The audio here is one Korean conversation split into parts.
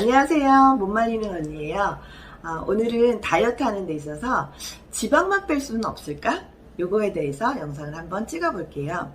안녕하세요. 못 말리는 언니예요. 오늘은 다이어트 하는 데 있어서 지방만 뺄 수는 없을까? 요거에 대해서 영상을 한번 찍어 볼게요.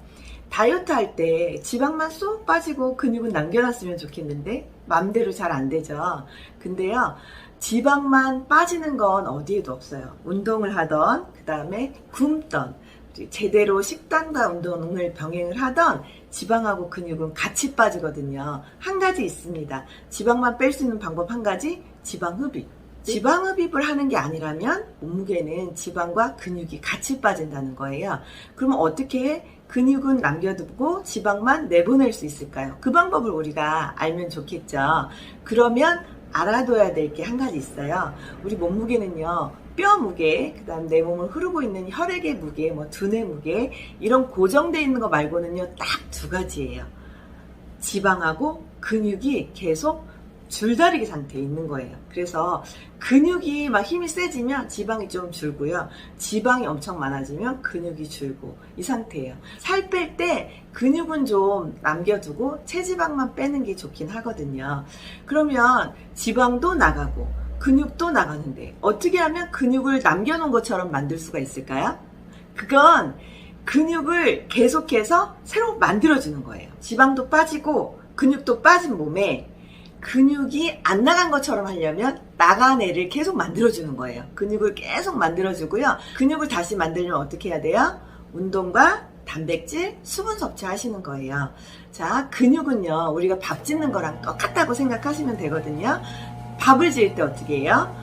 다이어트 할 때 지방만 쏙 빠지고 근육은 남겨놨으면 좋겠는데 맘대로 잘 안 되죠. 근데요, 지방만 빠지는 건 어디에도 없어요. 운동을 하던, 그 다음에 굶던, 제대로 식단과 운동을 병행을 하던 지방하고 근육은 같이 빠지거든요. 한 가지 있습니다. 지방만 뺄 수 있는 방법 한 가지, 지방 흡입. 지방 흡입을 하는 게 아니라면 몸무게는 지방과 근육이 같이 빠진다는 거예요. 그러면 어떻게 해? 근육은 남겨두고 지방만 내보낼 수 있을까요? 그 방법을 우리가 알면 좋겠죠. 그러면 알아둬야 될 게 한 가지 있어요. 우리 몸무게는요, 뼈 무게, 그 다음 내 몸을 흐르고 있는 혈액의 무게, 두뇌 무게, 이런 고정되어 있는 거 말고는요, 딱 두 가지예요. 지방하고 근육이 계속 줄다리기 상태에 있는 거예요. 그래서 근육이 막 힘이 세지면 지방이 좀 줄고요. 지방이 엄청 많아지면 근육이 줄고, 이 상태예요. 살 뺄 때 근육은 좀 남겨두고 체지방만 빼는 게 좋긴 하거든요. 그러면 지방도 나가고 근육도 나가는데 어떻게 하면 근육을 남겨놓은 것처럼 만들 수가 있을까요? 그건 근육을 계속해서 새로 만들어주는 거예요. 지방도 빠지고 근육도 빠진 몸에 근육이 안 나간 것처럼 하려면 나간 애를 계속 만들어주는 거예요. 근육을 계속 만들어주고요. 근육을 다시 만들려면 어떻게 해야 돼요? 운동과 단백질, 수분 섭취하시는 거예요. 자, 근육은요, 우리가 밥 짓는 거랑 똑같다고 생각하시면 되거든요. 밥을 지을 때 어떻게 해요?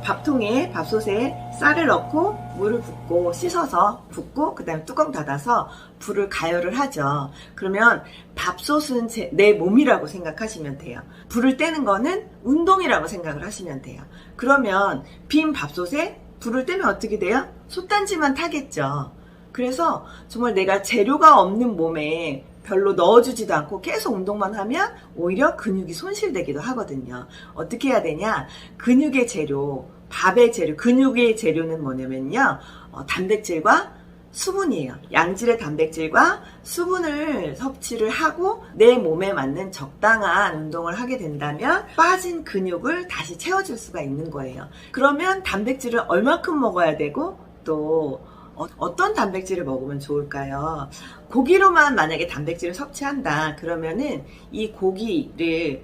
밥통에, 밥솥에 쌀을 넣고 물을 붓고 씻어서 붓고 그 다음에 뚜껑 닫아서 불을 가열을 하죠. 그러면 밥솥은 내 몸이라고 생각하시면 돼요. 불을 떼는 거는 운동이라고 생각을 하시면 돼요. 그러면 빈 밥솥에 불을 떼면 어떻게 돼요? 솥단지만 타겠죠. 그래서 정말 내가 재료가 없는 몸에 별로 넣어주지도 않고 계속 운동만 하면 오히려 근육이 손실되기도 하거든요. 어떻게 해야 되냐? 근육의 재료, 밥의 재료, 근육의 재료는 뭐냐면요, 단백질과 수분이에요. 양질의 단백질과 수분을 섭취를 하고 내 몸에 맞는 적당한 운동을 하게 된다면 빠진 근육을 다시 채워줄 수가 있는 거예요. 그러면 단백질을 얼마큼 먹어야 되고 또 어떤 단백질을 먹으면 좋을까요? 고기로만 만약에 단백질을 섭취한다 그러면은 이 고기를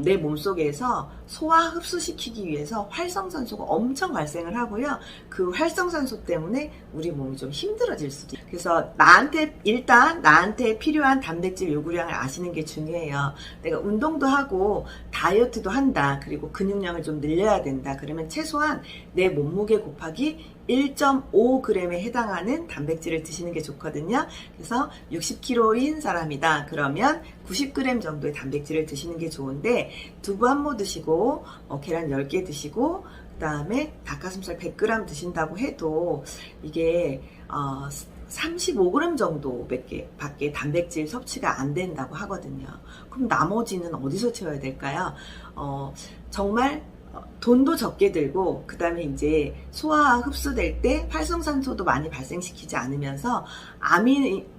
내 몸속에서 소화 흡수시키기 위해서 활성산소가 엄청 발생을 하고요. 그 활성산소 때문에 우리 몸이 좀 힘들어질 수도 있어요. 그래서 일단 나한테 필요한 단백질 요구량을 아시는 게 중요해요. 내가 운동도 하고 다이어트도 한다. 그리고 근육량을 좀 늘려야 된다. 그러면 최소한 내 몸무게 곱하기 1.5g에 해당하는 단백질을 드시는 게 좋거든요. 그래서 60kg인 사람이다. 그러면 90g 정도의 단백질을 드시는 게 좋은데 두부 한 모 드시고 계란 10개 드시고 그 다음에 닭가슴살 100g 드신다고 해도 이게 35g 정도밖에 단백질 섭취가 안 된다고 하거든요. 그럼 나머지는 어디서 채워야 될까요? 정말 돈도 적게 들고 그 다음에 이제 소화 흡수될 때 활성산소도 많이 발생시키지 않으면서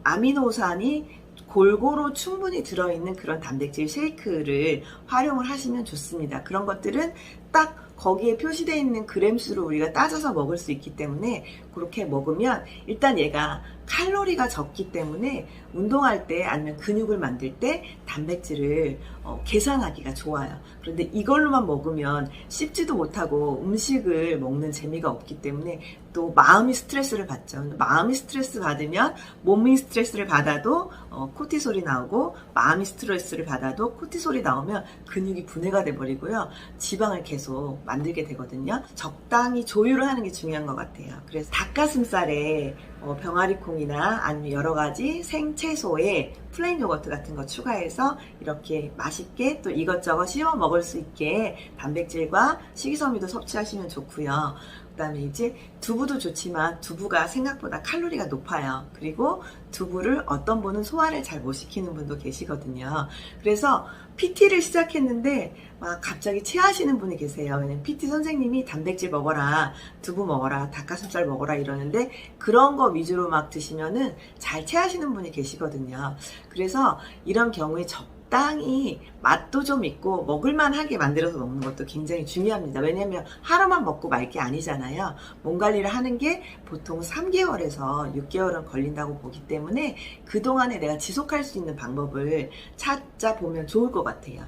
아미노산이 골고루 충분히 들어있는 그런 단백질 쉐이크를 활용을 하시면 좋습니다. 그런 것들은 딱 거기에 표시되어 있는 그램수로 우리가 따져서 먹을 수 있기 때문에 그렇게 먹으면 일단 얘가 칼로리가 적기 때문에 운동할 때 아니면 근육을 만들 때 단백질을 계산하기가 좋아요. 그런데 이걸로만 먹으면 씹지도 못하고 음식을 먹는 재미가 없기 때문에 또 마음이 스트레스를 받죠. 마음이 스트레스 받으면 몸이 스트레스를 받아도 코티솔이 나오고 마음이 스트레스를 받아도 코티솔이 나오면 근육이 분해가 돼버리고요. 지방을 계속 만들게 되거든요. 적당히 조율을 하는 게 중요한 것 같아요. 그래서 닭가슴살에 병아리콩이나 아니면 여러 가지 생채소에 플레인 요거트 같은 거 추가해서 이렇게 맛있게 또 이것저것 씹어 먹을 수 있게 단백질과 식이섬유도 섭취하시면 좋고요. 그 다음에 이제 두부도 좋지만 두부가 생각보다 칼로리가 높아요. 그리고 두부를 어떤 분은 소화를 잘 못 시키는 분도 계시거든요. 그래서 PT를 시작했는데 막 갑자기 체하시는 분이 계세요. 왜냐면 PT 선생님이 단백질 먹어라, 두부 먹어라, 닭가슴살 먹어라 이러는데 그런 거 위주로 막 드시면은 잘 체하시는 분이 계시거든요. 그래서 이런 경우에 적당히 맛도 좀 있고 먹을만하게 만들어서 먹는 것도 굉장히 중요합니다. 왜냐면 하루만 먹고 말 게 아니잖아요. 몸 관리를 하는 게 보통 3개월에서 6개월은 걸린다고 보기 때문에 그동안에 내가 지속할 수 있는 방법을 찾아보면 좋을 것 같아요.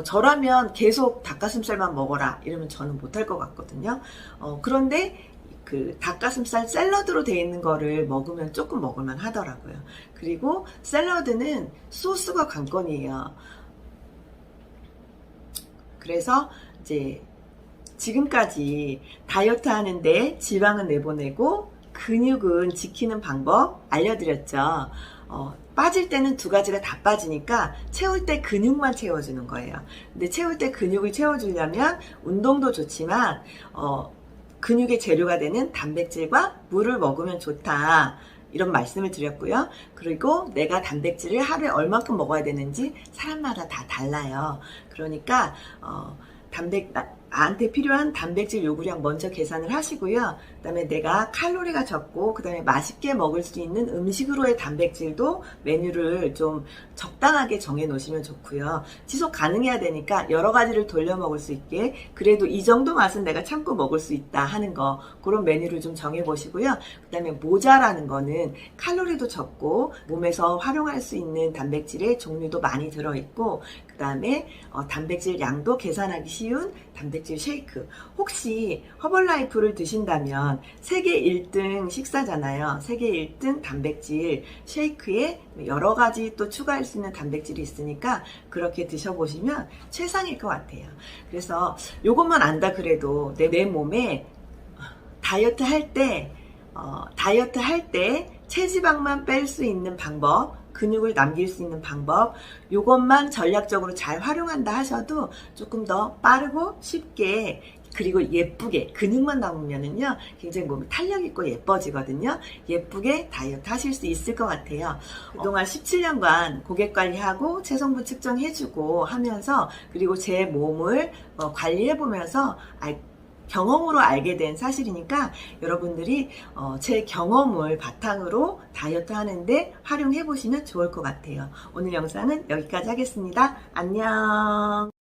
저라면 계속 닭가슴살만 먹어라 이러면 저는 못할 것 같거든요. 그런데 그 닭가슴살 샐러드로 되어 있는 거를 먹으면 조금 먹을만 하더라고요. 그리고 샐러드는 소스가 관건이에요. 그래서 이제 지금까지 다이어트 하는데 지방은 내보내고 근육은 지키는 방법 알려드렸죠. 빠질 때는 두 가지가 다 빠지니까 채울 때 근육만 채워주는 거예요. 근데 채울 때 근육을 채워주려면 운동도 좋지만 근육의 재료가 되는 단백질과 물을 먹으면 좋다. 이런 말씀을 드렸고요. 그리고 내가 단백질을 하루에 얼마큼 먹어야 되는지 사람마다 다 달라요. 그러니까 나한테 필요한 단백질 요구량 먼저 계산을 하시고요. 그 다음에 내가 칼로리가 적고 그 다음에 맛있게 먹을 수 있는 음식으로의 단백질도 메뉴를 좀 적당하게 정해 놓으시면 좋고요. 지속 가능해야 되니까 여러 가지를 돌려 먹을 수 있게 그래도 이 정도 맛은 내가 참고 먹을 수 있다 하는 거 그런 메뉴를 좀 정해 보시고요. 그 다음에 모자라는 거는 칼로리도 적고 몸에서 활용할 수 있는 단백질의 종류도 많이 들어있고 그 다음에 단백질 양도 계산하기 쉬운 단백질 쉐이크. 혹시 허벌라이프를 드신다면 세계 1등 식사잖아요. 세계 1등 단백질 쉐이크에 여러 가지 또 추가할 수 있는 단백질이 있으니까 그렇게 드셔보시면 최상일 것 같아요. 그래서 이것만 안다 그래도 내 몸에 다이어트 할 때 체지방만 뺄 수 있는 방법, 근육을 남길 수 있는 방법, 이것만 전략적으로 잘 활용한다 하셔도 조금 더 빠르고 쉽게 그리고 예쁘게 근육만 남으면은요 굉장히 몸이 탄력 있고 예뻐지거든요. 예쁘게 다이어트 하실 수 있을 것 같아요. 그동안 17년간 고객 관리하고 체성분 측정해주고 하면서 그리고 제 몸을 관리해보면서 경험으로 알게 된 사실이니까 여러분들이 제 경험을 바탕으로 다이어트 하는데 활용해 보시면 좋을 것 같아요. 오늘 영상은 여기까지 하겠습니다. 안녕.